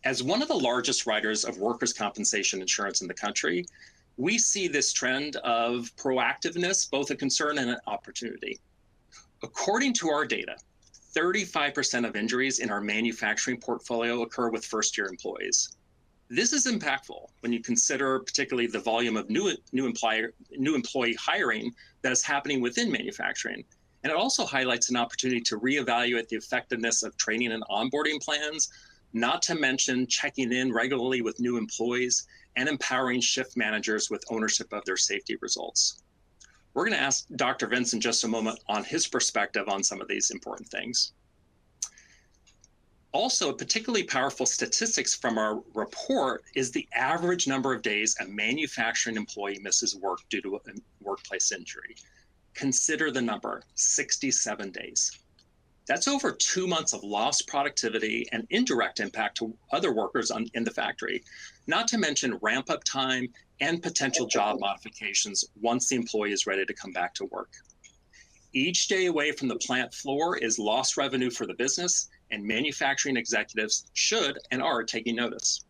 As one of the largest writers of workers' compensation insurance in the country, we see this trend of proactiveness, both a concern and an opportunity. According to our data, 35% of injuries in our manufacturing portfolio occur with first-year employees. This is impactful when you consider particularly the volume of new employee hiring that is happening within manufacturing. And it also highlights an opportunity to reevaluate the effectiveness of training and onboarding plans, not to mention checking in regularly with new employees and empowering shift managers with ownership of their safety results. We're going to ask Dr. Vince in just a moment on his perspective on some of these important things. Also, particularly powerful statistics from our report is the average number of days a manufacturing employee misses work due to a workplace injury. Consider the number, 67 days. That's over 2 months of lost productivity and indirect impact to other workers in the factory, not to mention ramp-up time and potential job modifications once the employee is ready to come back to work. Each day away from the plant floor is lost revenue for the business, and manufacturing executives should and are taking notice.